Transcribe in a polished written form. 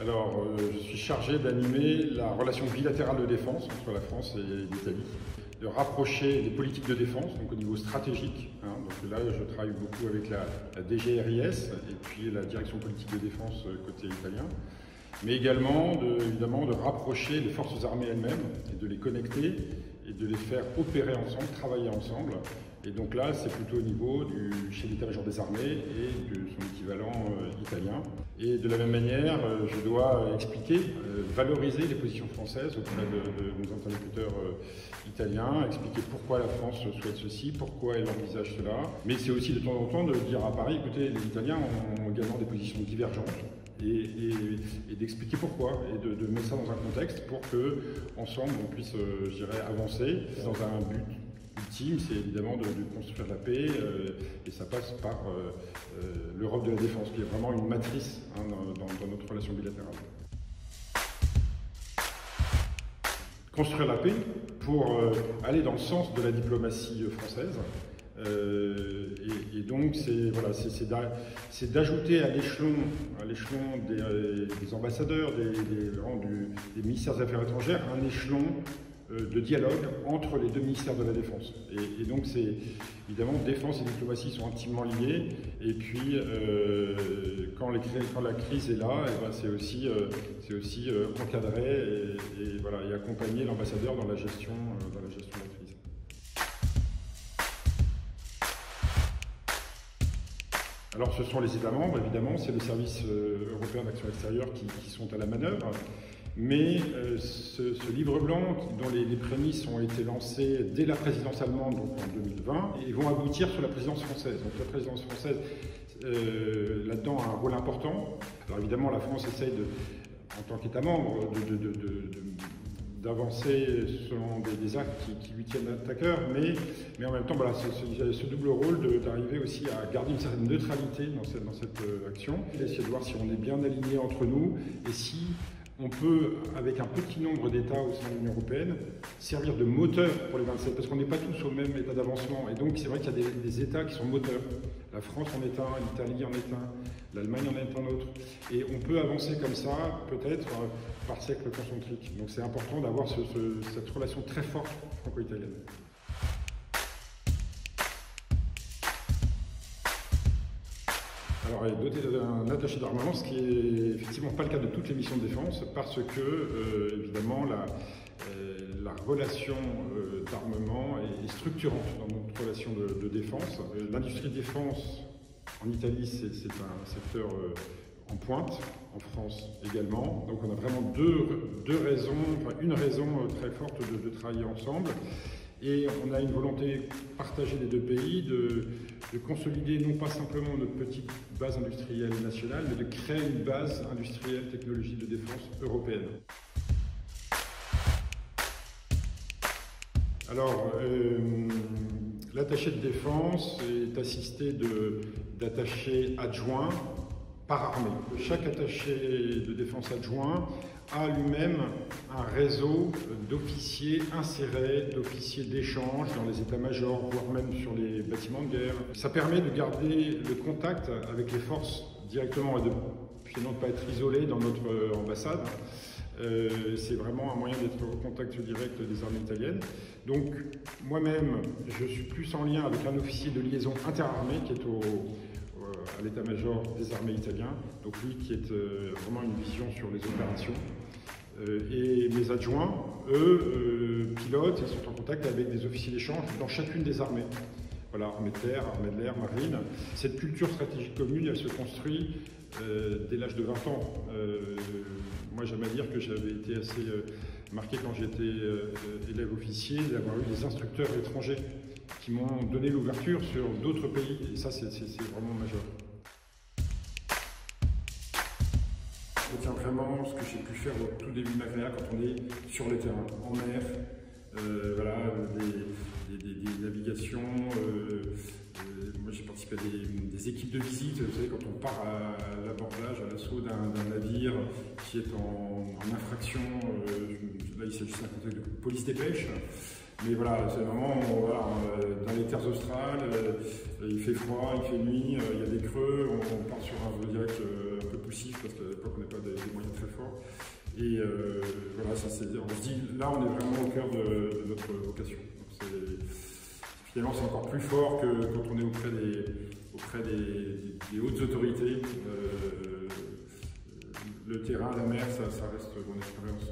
Alors, je suis chargé d'animer la relation bilatérale de défense entre la France et l'Italie, de rapprocher les politiques de défense, donc au niveau stratégique. Donc là, je travaille beaucoup avec la DGRIS et puis la direction politique de défense côté italien, mais également, évidemment, de rapprocher les forces armées elles-mêmes et de les connecter et de les faire opérer ensemble, travailler ensemble. Et donc là, c'est plutôt au niveau du chef d'état-major des armées et de son équivalent italien. Et de la même manière, je dois expliquer, valoriser les positions françaises auprès de nos interlocuteurs italiens, expliquer pourquoi la France souhaite ceci, pourquoi elle envisage cela. Mais c'est aussi de temps en temps de dire à Paris, écoutez, les Italiens ont également des positions divergentes. Et d'expliquer pourquoi, et de mettre ça dans un contexte pour que, ensemble, on puisse, je dirais, avancer dans un but ultime, c'est évidemment de construire la paix, et ça passe par l'Europe de la défense, qui est vraiment une matrice dans notre relation bilatérale. Construire la paix pour aller dans le sens de la diplomatie française. Et donc c'est d'ajouter à l'échelon des ambassadeurs, des ministères des Affaires étrangères, un échelon de dialogue entre les deux ministères de la Défense. Et donc c'est évidemment défense et diplomatie sont intimement liés. Et puis quand la crise est là, c'est aussi encadrer et accompagner l'ambassadeur dans la gestion de la crise. Alors ce sont les États membres, évidemment, c'est le service européen d'action extérieure qui sont à la manœuvre, mais ce livre blanc, dont les prémices ont été lancées dès la présidence allemande, donc en 2020, et vont aboutir sur la présidence française. Donc la présidence française, là-dedans, a un rôle important. Alors évidemment, la France essaye, en tant qu'État membre, d'avancer selon des actes qui lui tiennent à cœur, mais en même temps, ce double rôle d'arriver aussi à garder une certaine neutralité dans cette action, essayer de voir si on est bien aligné entre nous et si on peut, avec un petit nombre d'États au sein de l'Union européenne, servir de moteur pour les 27, parce qu'on n'est pas tous au même état d'avancement. Et donc, c'est vrai qu'il y a des États qui sont moteurs. La France en est un, l'Italie en est un, l'Allemagne en est un autre. Et on peut avancer comme ça, peut-être, par cercle concentrique. Donc, c'est important d'avoir cette relation très forte franco-italienne. Alors, elle est dotée d'un attaché d'armement, ce qui n'est effectivement pas le cas de toutes les missions de défense, parce que, évidemment, la relation d'armement est structurante dans notre relation de défense. L'industrie de défense en Italie, c'est un secteur en pointe, en France également. Donc on a vraiment deux raisons, une raison très forte de travailler ensemble. Et on a une volonté partagée des deux pays de consolider non pas simplement notre petite base industrielle nationale, mais de créer une base industrielle technologie de défense européenne. Alors, l'attaché de défense est assisté d'attachés adjoints par armée. Chaque attaché de défense adjoint a lui-même un réseau d'officiers insérés, d'officiers d'échange dans les états-majors, voire même sur les bâtiments de guerre. Ça permet de garder le contact avec les forces directement et de finalement ne pas être isolé dans notre ambassade. C'est vraiment un moyen d'être au contact direct des armées italiennes. Donc moi-même, je suis plus en lien avec un officier de liaison interarmée qui est à l'état-major des armées italiens, donc lui qui est vraiment une vision sur les opérations. Et mes adjoints, eux, pilotent et sont en contact avec des officiers d'échange dans chacune des armées. Voilà, armée de terre, armée de l'air, marine. Cette culture stratégique commune, elle se construit dès l'âge de 20 ans. Moi, j'aime à dire que j'avais été assez marqué quand j'étais élève officier d'avoir eu des instructeurs étrangers qui m'ont donné l'ouverture sur d'autres pays. Et ça, c'est vraiment majeur. Je retiens vraiment ce que j'ai pu faire au tout début de ma carrière quand on est sur le terrain, en mer, des navigations. Moi, j'ai participé à des équipes de visite. Vous savez, quand on part à l'abordage, à l'assaut d'un navire qui est en infraction, là, il s'agissait d'un contexte de police des pêches. Mais voilà, c'est vraiment dans les terres australes, il fait froid, il fait nuit, il y a des creux, on part sur un vol direct un peu poussif parce qu'à l'époque on n'a pas des moyens très forts. d'accord. Et voilà, ça, on se dit, là on est vraiment au cœur de notre vocation. Finalement c'est encore plus fort que quand on est auprès des hautes autorités. Le terrain, la mer, ça reste mon expérience